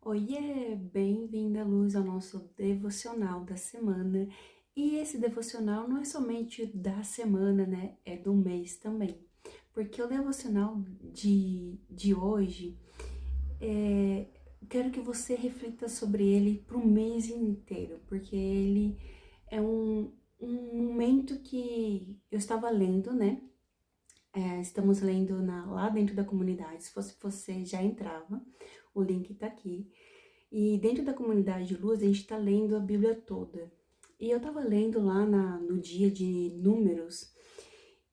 Oiê, bem-vinda, Luz, ao nosso devocional da semana. E esse devocional não é somente da semana, né? É do mês também. Porque o devocional de hoje, quero que você reflita sobre ele para o mês inteiro. Porque ele é um momento que eu estava lendo, né? Estamos lendo lá dentro da comunidade. Se fosse você, já entrava. O link tá aqui. E dentro da comunidade de luz, a gente está lendo a Bíblia toda. E eu estava lendo lá no dia de Números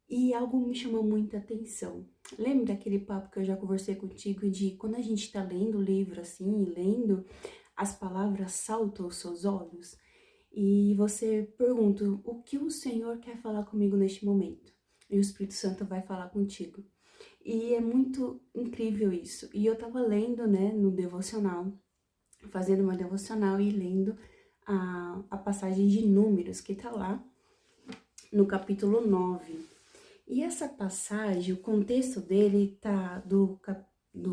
e algo me chamou muita atenção. Lembra daquele papo que eu já conversei contigo de quando a gente está lendo o livro assim, lendo, as palavras saltam aos seus olhos? E você pergunta, o que o Senhor quer falar comigo neste momento? E o Espírito Santo vai falar contigo. E é muito incrível isso. E eu estava lendo, né, no devocional, fazendo uma devocional e lendo a passagem de Números, que tá lá no capítulo 9. E essa passagem, o contexto dele tá do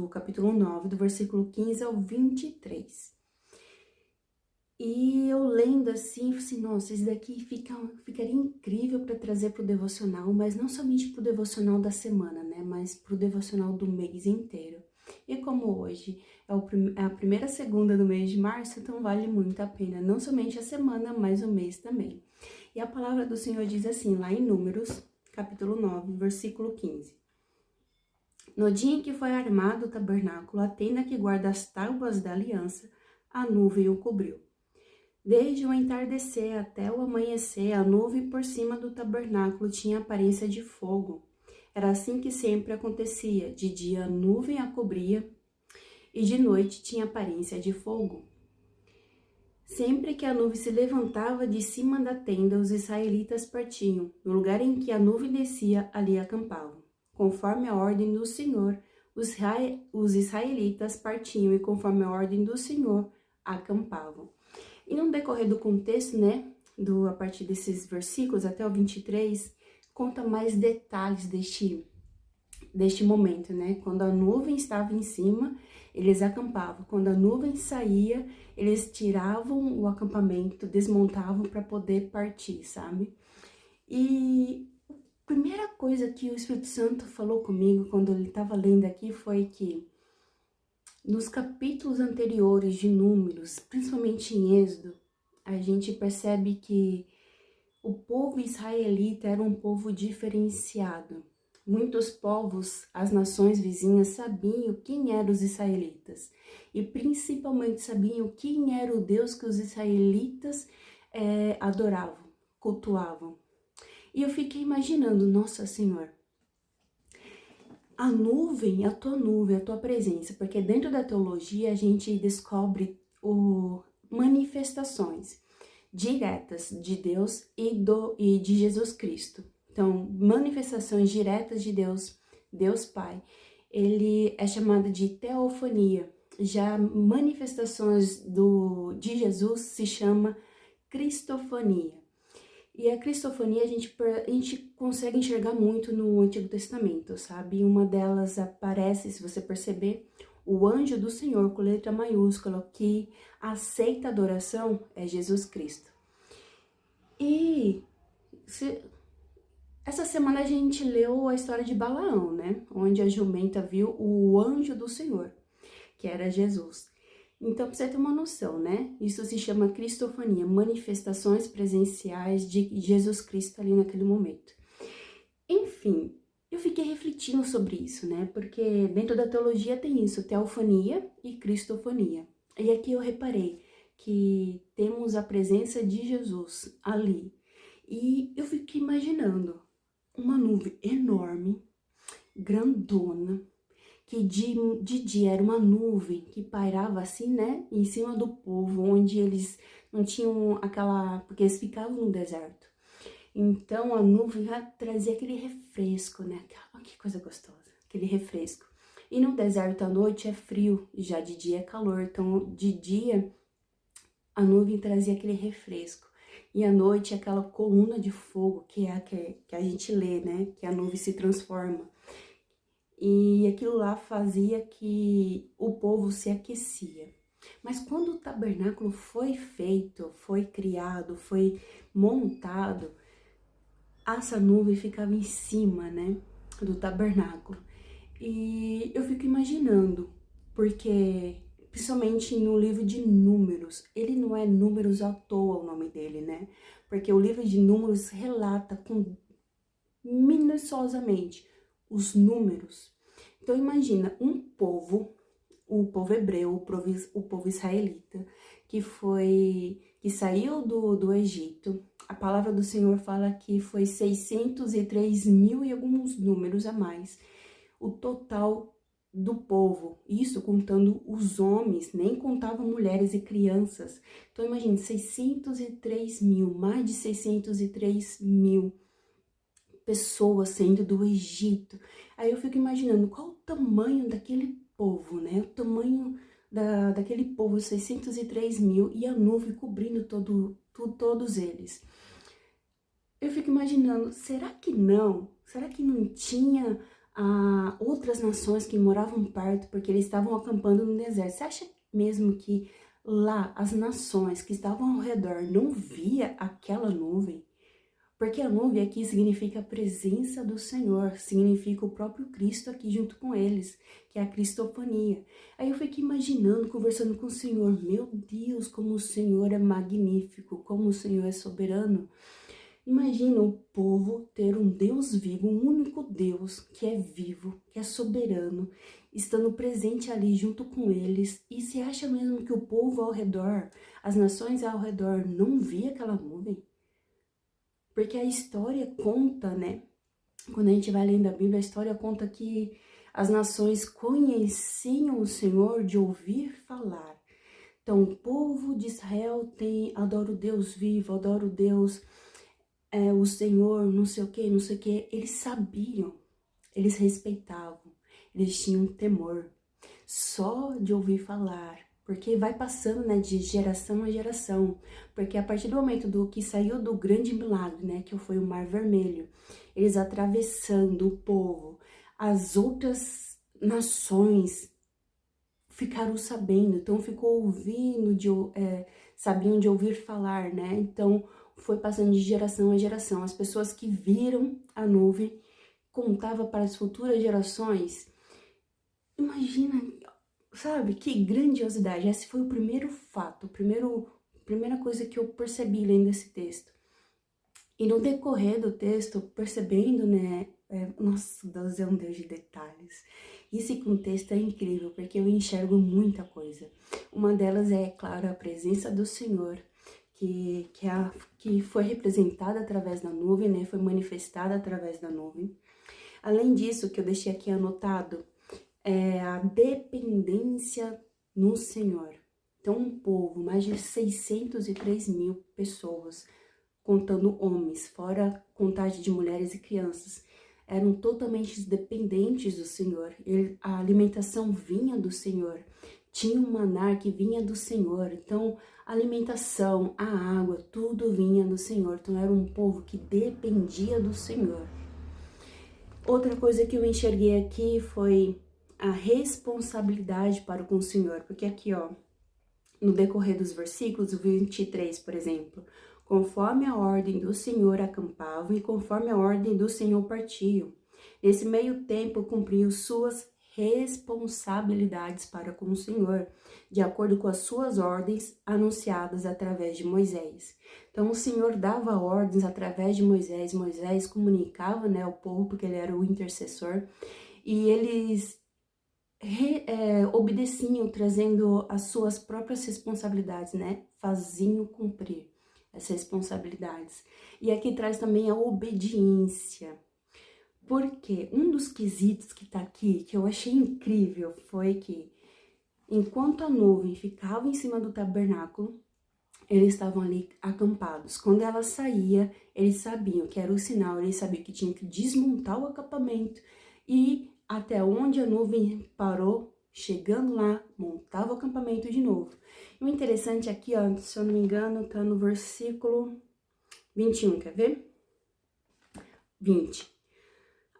capítulo 9, do versículo 15 ao 23. E eu lendo assim, nossa, isso daqui ficaria incrível para trazer para o devocional, mas não somente para o devocional da semana, né? Mas para o devocional do mês inteiro. E como hoje é a primeira segunda do mês de março, então vale muito a pena, não somente a semana, mas o mês também. E a palavra do Senhor diz assim, lá em Números, capítulo 9, versículo 15. No dia em que foi armado o tabernáculo, a tenda que guarda as tábuas da aliança, a nuvem o cobriu. Desde o entardecer até o amanhecer, a nuvem por cima do tabernáculo tinha aparência de fogo. Era assim que sempre acontecia. De dia a nuvem a cobria e de noite tinha aparência de fogo. Sempre que a nuvem se levantava de cima da tenda, os israelitas partiam. No lugar em que a nuvem descia, ali acampavam. Conforme a ordem do Senhor, os israelitas partiam e conforme a ordem do Senhor, acampavam. E no decorrer do contexto, né, a partir desses versículos até o 23, conta mais detalhes deste momento, né? Quando a nuvem estava em cima, eles acampavam. Quando a nuvem saía, eles tiravam o acampamento, desmontavam para poder partir, sabe? E a primeira coisa que o Espírito Santo falou comigo quando ele estava lendo aqui foi que nos capítulos anteriores de Números, principalmente em Êxodo, a gente percebe que o povo israelita era um povo diferenciado. Muitos povos, as nações vizinhas, sabiam quem eram os israelitas e principalmente sabiam quem era o Deus que os israelitas adoravam, cultuavam. E eu fiquei imaginando, Nossa Senhor, a nuvem, a tua presença, porque dentro da teologia a gente descobre manifestações diretas de Deus e de Jesus Cristo. Então, manifestações diretas de Deus, Deus Pai, ele é chamado de teofania. Já manifestações de Jesus se chama cristofania. E a cristofania a gente consegue enxergar muito no Antigo Testamento, sabe? Uma delas aparece, se você perceber, o anjo do Senhor com letra maiúscula, que aceita a adoração é Jesus Cristo. E essa semana a gente leu a história de Balaão, né? Onde a jumenta viu o anjo do Senhor, que era Jesus. Então, pra você ter uma noção, né? Isso se chama cristofania, manifestações presenciais de Jesus Cristo ali naquele momento. Enfim, eu fiquei refletindo sobre isso, né? Porque dentro da teologia tem isso, teofania e cristofania. E aqui eu reparei que temos a presença de Jesus ali. E eu fiquei imaginando uma nuvem enorme, grandona, que de dia era uma nuvem que pairava assim, né, em cima do povo, onde eles não tinham porque eles ficavam no deserto. Então a nuvem já trazia aquele refresco, né, que coisa gostosa, aquele refresco. E no deserto à noite é frio, já de dia é calor, então de dia a nuvem trazia aquele refresco. E à noite aquela coluna de fogo que a gente lê, né, que a nuvem se transforma. E aquilo lá fazia que o povo se aquecia. Mas quando o tabernáculo foi feito, foi criado, foi montado, essa nuvem ficava em cima, né, do tabernáculo. E eu fico imaginando, porque principalmente no livro de Números, ele não é Números à toa o nome dele, né? Porque o livro de Números relata com minuciosamente os números. Então imagina um povo, o povo hebreu, o povo israelita, que saiu do Egito. A palavra do Senhor fala que foi 603 mil e alguns números a mais. O total do povo, isso contando os homens, nem contava mulheres e crianças. Então imagine, 603 mil, mais de 603 mil pessoas saindo do Egito. Aí eu fico imaginando qual o tamanho daquele povo, né? O tamanho daquele povo, 603 mil, e a nuvem cobrindo todos eles. Eu fico imaginando, será que não? Será que não tinha outras nações que moravam perto, porque eles estavam acampando no deserto? Você acha mesmo que lá as nações que estavam ao redor não via aquela nuvem? Porque a nuvem aqui significa a presença do Senhor, significa o próprio Cristo aqui junto com eles, que é a cristofania. Aí eu fiquei imaginando, conversando com o Senhor, meu Deus, como o Senhor é magnífico, como o Senhor é soberano. Imagina o povo ter um Deus vivo, um único Deus que é vivo, que é soberano, estando presente ali junto com eles. E você acha mesmo que o povo ao redor, as nações ao redor, não via aquela nuvem? Porque a história conta, né? Quando a gente vai lendo a Bíblia, a história conta que as nações conheciam o Senhor de ouvir falar. Então, o povo de Israel adora o Deus vivo, adora o Deus, o Senhor, não sei o que, não sei o que. Eles sabiam, eles respeitavam, eles tinham temor. Só de ouvir falar, porque vai passando, né, de geração a geração, porque a partir do momento do que saiu do grande milagre, né, que foi o Mar Vermelho, eles atravessando o povo, as outras nações ficaram sabendo, então ficou ouvindo, sabiam de ouvir falar, né, então foi passando de geração a geração, as pessoas que viram a nuvem contava para as futuras gerações. Imagina, sabe, que grandiosidade. Esse foi o primeiro fato, primeira coisa que eu percebi lendo esse texto. E no decorrer do texto, percebendo, né, nossa, Deus é um Deus de detalhes. Esse contexto é incrível, porque eu enxergo muita coisa. Uma delas é, claro, a presença do Senhor, que foi representada através da nuvem, né, foi manifestada através da nuvem. Além disso, que eu deixei aqui anotado, é a dependência no Senhor. Então, um povo, mais de 603 mil pessoas, contando homens, fora contagem de mulheres e crianças, eram totalmente dependentes do Senhor. A alimentação vinha do Senhor. Tinha um maná que vinha do Senhor. Então, a alimentação, a água, tudo vinha do Senhor. Então, era um povo que dependia do Senhor. Outra coisa que eu enxerguei aqui foi a responsabilidade para com o Senhor, porque aqui, ó, no decorrer dos versículos, o 23, por exemplo, conforme a ordem do Senhor acampavam e conforme a ordem do Senhor partiam. Nesse meio tempo, cumpriu suas responsabilidades para com o Senhor, de acordo com as suas ordens anunciadas através de Moisés. Então, o Senhor dava ordens através de Moisés, Moisés comunicava, né, ao povo, porque ele era o intercessor, e eles obedeciam, trazendo as suas próprias responsabilidades, né? Faziam cumprir essas responsabilidades. E aqui traz também a obediência. Porque um dos quesitos que tá aqui, que eu achei incrível, foi que enquanto a nuvem ficava em cima do tabernáculo, eles estavam ali acampados. Quando ela saía, eles sabiam que era o sinal, eles sabiam que tinham que desmontar o acampamento e até onde a nuvem parou, chegando lá, montava o acampamento de novo. E o interessante aqui, ó, se eu não me engano, tá no versículo 21, quer ver? 20.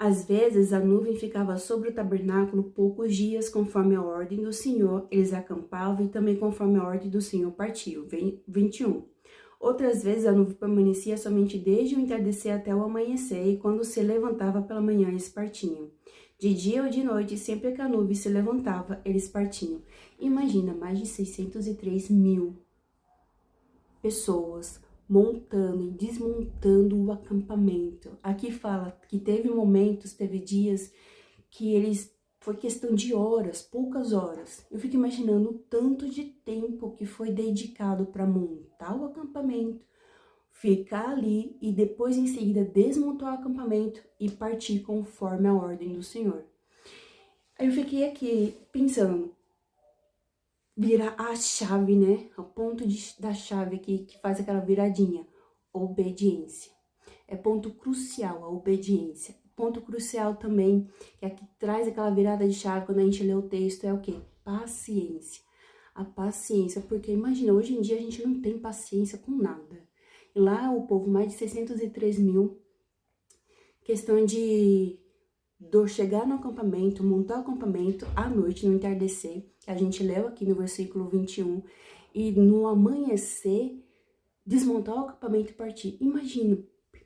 Às vezes, a nuvem ficava sobre o tabernáculo poucos dias, conforme a ordem do Senhor, eles acampavam, e também conforme a ordem do Senhor partiam. 21. Outras vezes, a nuvem permanecia somente desde o entardecer até o amanhecer, e quando se levantava pela manhã, eles partiam. De dia ou de noite, sempre que a nuvem se levantava, eles partiam. Imagina, mais de 603 mil pessoas montando e desmontando o acampamento. Aqui fala que teve momentos, teve dias que foi questão de horas, poucas horas. Eu fico imaginando o tanto de tempo que foi dedicado para montar o acampamento, ficar ali e depois em seguida desmontar o acampamento e partir conforme a ordem do Senhor. Aí eu fiquei aqui pensando, virar a chave, né? O ponto da chave aqui que faz aquela viradinha. Obediência. É ponto crucial a obediência. Ponto crucial também, que é que traz aquela virada de chave quando a gente lê o texto, é o quê? Paciência. A paciência, porque imagina, hoje em dia a gente não tem paciência com nada. E lá o povo, mais de 603 mil, questão de chegar no acampamento, montar o acampamento à noite, no entardecer, que a gente leu aqui no versículo 21, e no amanhecer, desmontar o acampamento e partir. Imagina,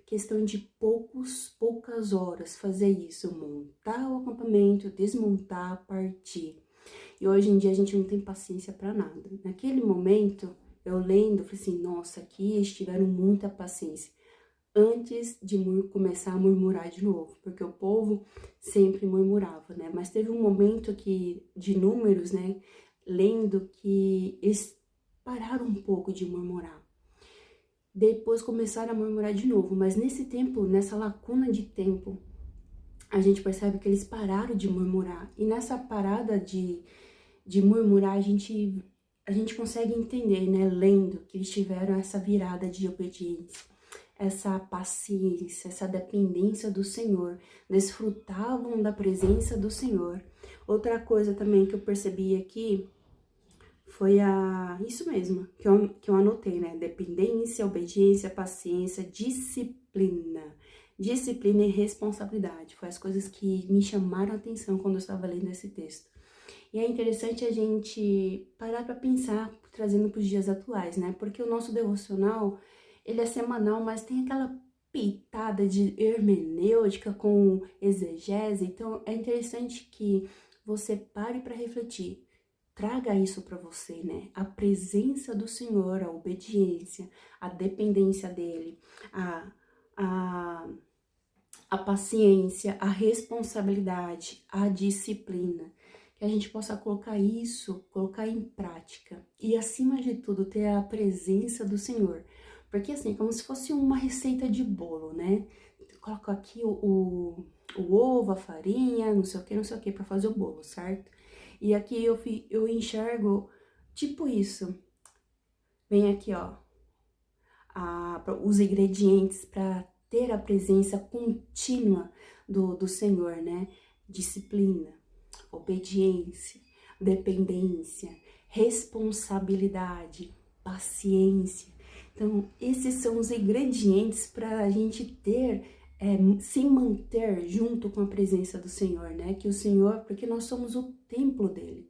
questão de poucas horas fazer isso, montar o acampamento, desmontar, partir. E hoje em dia a gente não tem paciência para nada. Naquele momento, eu lendo, falei assim, nossa, aqui eles tiveram muita paciência. Antes de começar a murmurar de novo, porque o povo sempre murmurava, né? Mas teve um momento de Números, né, lendo, que eles pararam um pouco de murmurar. Depois começaram a murmurar de novo, mas nesse tempo, nessa lacuna de tempo, a gente percebe que eles pararam de murmurar. E nessa parada de murmurar, a gente consegue entender, né, lendo, que eles tiveram essa virada de obediência, essa paciência, essa dependência do Senhor, desfrutavam da presença do Senhor. Outra coisa também que eu percebi aqui foi isso mesmo, que eu anotei, né? Dependência, obediência, paciência, disciplina. Disciplina e responsabilidade. Foi as coisas que me chamaram a atenção quando eu estava lendo esse texto. E é interessante a gente parar para pensar, trazendo para os dias atuais, né? Porque o nosso devocional, ele é semanal, mas tem aquela pitada de hermenêutica com exegese. Então, é interessante que você pare para refletir. Traga isso para você, né? A presença do Senhor, a obediência, a dependência dele, a paciência, a responsabilidade, a disciplina. Que a gente possa colocar em prática. E, acima de tudo, ter a presença do Senhor. Porque, assim, como se fosse uma receita de bolo, né? Coloco aqui o ovo, a farinha, não sei o que, para fazer o bolo, certo? E aqui eu enxergo tipo isso. Vem aqui, ó, os ingredientes para ter a presença contínua do Senhor, né? Disciplina, obediência, dependência, responsabilidade, paciência. Então, esses são os ingredientes para a gente ter, se manter junto com a presença do Senhor, né? Que o Senhor, porque nós somos o templo dele.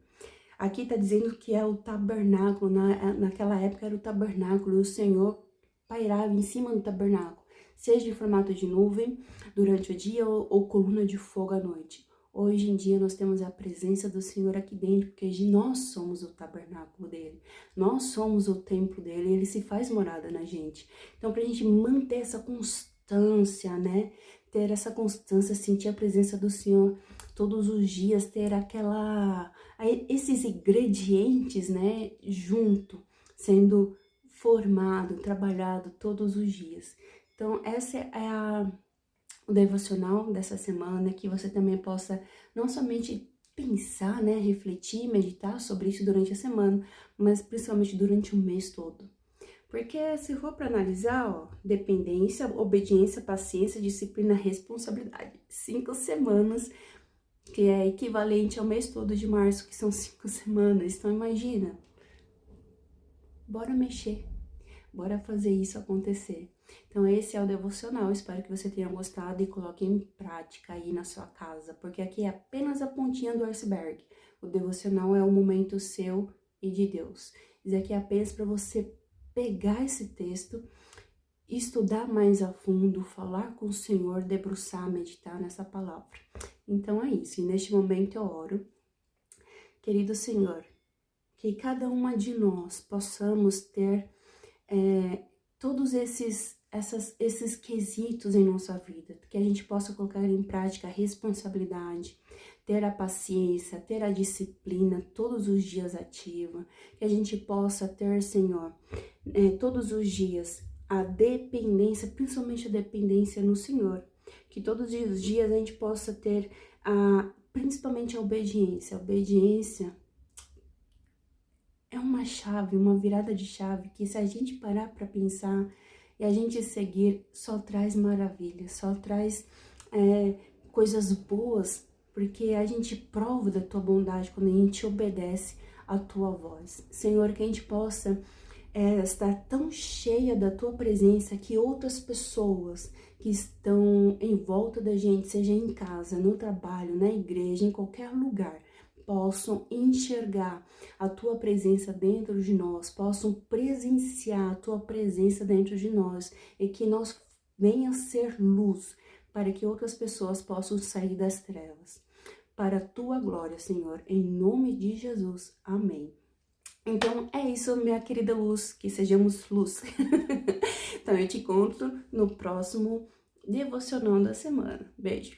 Aqui está dizendo que é o tabernáculo, naquela época era o tabernáculo, e o Senhor pairava em cima do tabernáculo, seja em formato de nuvem durante o dia ou coluna de fogo à noite. Hoje em dia nós temos a presença do Senhor aqui dentro, porque nós somos o tabernáculo dele, nós somos o templo dele, e ele se faz morada na gente. Então, para a gente manter essa constância, né, ter essa constância, sentir a presença do Senhor todos os dias, ter esses ingredientes, né, junto, sendo formado, trabalhado todos os dias. Então, essa é o devocional dessa semana, que você também possa não somente pensar, né, refletir, meditar sobre isso durante a semana, mas principalmente durante o mês todo. Porque se for para analisar, ó, dependência, obediência, paciência, disciplina, responsabilidade. 5 semanas, que é equivalente ao mês todo de março, que são 5 semanas. Então, imagina. Bora mexer. Bora fazer isso acontecer. Então esse é o devocional, espero que você tenha gostado e coloque em prática aí na sua casa, porque aqui é apenas a pontinha do iceberg. O devocional é um momento seu e de Deus. Isso aqui é apenas para você pegar esse texto, estudar mais a fundo, falar com o Senhor, debruçar, meditar nessa palavra. Então é isso, e neste momento eu oro. Querido Senhor, que cada uma de nós possamos ter todos esses quesitos em nossa vida, que a gente possa colocar em prática a responsabilidade, ter a paciência, ter a disciplina todos os dias ativa, que a gente possa ter, Senhor, todos os dias a dependência, principalmente a dependência no Senhor, que todos os dias a gente possa ter principalmente a obediência. A obediência é uma chave, uma virada de chave que, se a gente parar para pensar e a gente seguir, só traz maravilha, só traz coisas boas, porque a gente prova da tua bondade quando a gente obedece a tua voz. Senhor, que a gente possa estar tão cheia da tua presença que outras pessoas que estão em volta da gente, seja em casa, no trabalho, na igreja, em qualquer lugar, possam enxergar a tua presença dentro de nós, possam presenciar a tua presença dentro de nós e que nós venha ser luz para que outras pessoas possam sair das trevas. Para a tua glória, Senhor, em nome de Jesus. Amém. Então é isso, minha querida luz, que sejamos luz. Então eu te encontro no próximo devocional da semana. Beijo.